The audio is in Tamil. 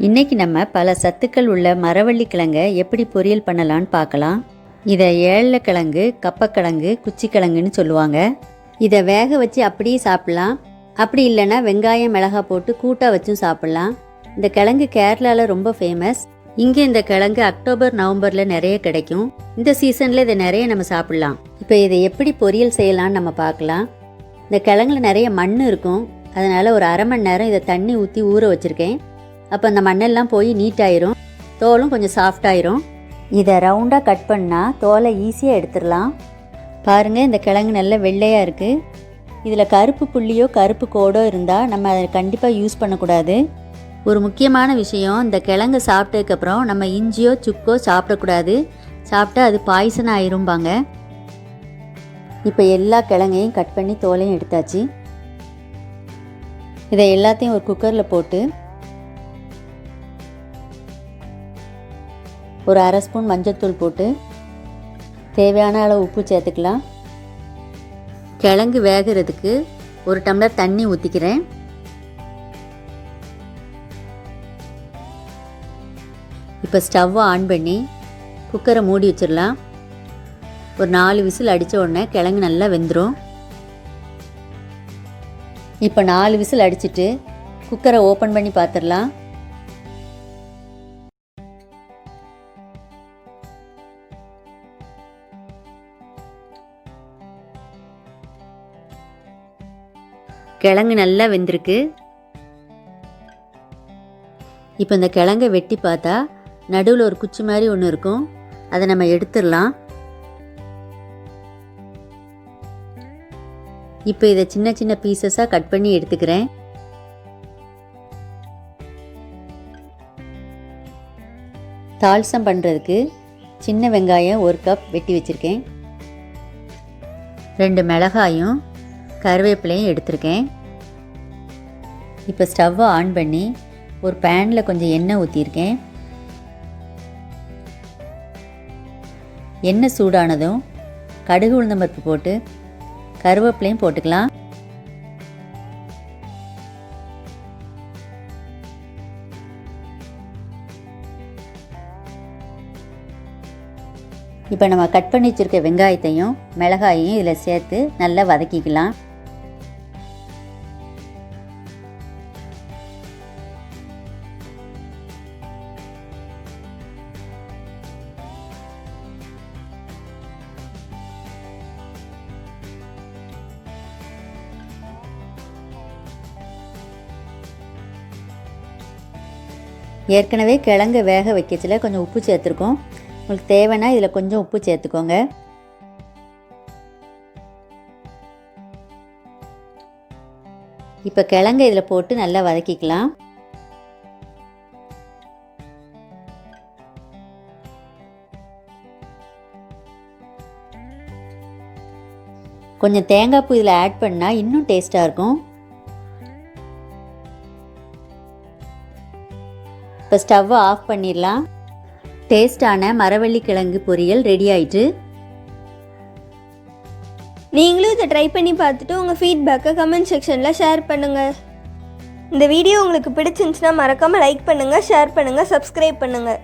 இன்றைக்கி நம்ம பல சத்துக்கள் உள்ள மரவள்ளி கிழங்கை எப்படி பொரியல் பண்ணலான்னு பார்க்கலாம். இதை ஏழக்கிழங்கு, கப்பக்கிழங்கு, குச்சிக்கிழங்குன்னு சொல்லுவாங்க. இதை வேக வச்சு அப்படியே சாப்பிட்லாம். அப்படி இல்லைன்னா வெங்காயம் மிளகாய் போட்டு கூட்டாக வச்சும் சாப்பிட்லாம். இந்த கிழங்கு கேரளாவில் ரொம்ப ஃபேமஸ். இங்கே இந்த கிழங்கு அக்டோபர் நவம்பரில் நிறைய கிடைக்கும். இந்த சீசனில் இதை நிறைய நம்ம சாப்பிட்லாம். இப்போ இதை எப்படி பொரியல் செய்யலான்னு நம்ம பார்க்கலாம். இந்த கிழங்குல நிறைய மண் இருக்கும். அதனால் ஒரு அரை மணி நேரம் இதை தண்ணி ஊற்றி ஊற வச்சுருக்கேன். அப்போ அந்த மண்ணெல்லாம் போய் நீட்டாயிரும், தோலும் கொஞ்சம் சாஃப்டாயிரும். இதை ரவுண்டாக கட் பண்ணால் தோலை ஈஸியாக எடுத்துடலாம். பாருங்கள், இந்த கிழங்கு நல்ல வெள்ளையாக இருக்குது. இதில் கருப்பு புள்ளியோ கருப்பு கோடோ இருந்தால் நம்ம அதை கண்டிப்பாக யூஸ் பண்ணக்கூடாது. ஒரு முக்கியமான விஷயம், இந்த கிழங்கு சாப்பிட்டதுக்கப்புறம் நம்ம இஞ்சியோ சுக்கோ சாப்பிடக்கூடாது. சாப்பிட்டா அது பாய்சன் ஆயிரும்பாங்க. இப்போ எல்லா கிழங்கையும் கட் பண்ணி தோலையும் எடுத்தாச்சு. இதை எல்லாத்தையும் ஒரு குக்கரில் போட்டு ஒரு அரை ஸ்பூன் மஞ்சள்தூள் போட்டு தேவையான அளவு உப்பு சேர்த்துக்கலாம். கிழங்கு வேகிறதுக்கு ஒரு டம்ளர் தண்ணி ஊற்றிக்கிறேன். இப்போ ஸ்டவ்வை ஆன் பண்ணி குக்கரை மூடி வச்சிடலாம். ஒரு 4 விசில் அடித்த உடனே கிழங்கு நல்லா வெந்துடும். இப்போ 4 விசில் அடிச்சுட்டு குக்கரை ஓப்பன் பண்ணி பார்த்துடலாம். கிழங்கு நல்லா வெந்திருக்கு. இப்போ இந்த கிழங்கை வெட்டி பார்த்தா நடுவில் ஒரு குச்சி மாதிரி ஒன்று இருக்கும். அதை நம்ம எடுத்துடலாம். இப்போ இதை சின்ன சின்ன பீசஸாக கட் பண்ணி எடுத்துக்கிறேன். தாளிசம் பண்ணுறதுக்கு சின்ன வெங்காயம் 1 கப் வெட்டி வச்சுருக்கேன். 2 மிளகாயும் கருவேப்பிலையும் எடுத்திருக்கேன். இப்போ ஸ்டவ்வை ஆன் பண்ணி ஒரு பேனில் கொஞ்சம் எண்ணெய் ஊற்றிருக்கேன். எண்ணெய் சூடானதும் கடுகு உளுந்தம்பருப்பு போட்டு கருவேப்பிலையும் போட்டுக்கலாம். இப்போ நம்ம கட் பண்ணி வச்சுருக்க வெங்காயத்தையும் மிளகாயையும் இதில் சேர்த்து நல்லா வதக்கிக்கலாம். ஏற்கனவே கிழங்கு வேக வைக்கச்சில கொஞ்சம் உப்பு சேர்த்துருக்கோம். உங்களுக்கு தேவைன்னா இதில் கொஞ்சம் உப்பு சேர்த்துக்கோங்க. இப்போ கிழங்கு இதில் போட்டு நல்லா வதக்கிக்கலாம். கொஞ்சம் தேங்காய் பூ இதில் ஆட் பண்ணால் இன்னும் டேஸ்ட்டாக இருக்கும். இப்போ ஸ்டவ்வை ஆஃப் பண்ணிடலாம். டேஸ்டான மரவள்ளி கிழங்கு பொரியல் ரெடி ஆயிட்டு. நீங்களும் இதை ட்ரை பண்ணி பார்த்துட்டு உங்கள் ஃபீட்பேக்கை கமெண்ட் செக்ஷனில் ஷேர் பண்ணுங்கள். இந்த வீடியோ உங்களுக்கு பிடிச்சிருந்துச்சுன்னா மறக்காமல் லைக் பண்ணுங்கள், ஷேர் பண்ணுங்கள், சப்ஸ்கிரைப் பண்ணுங்கள்.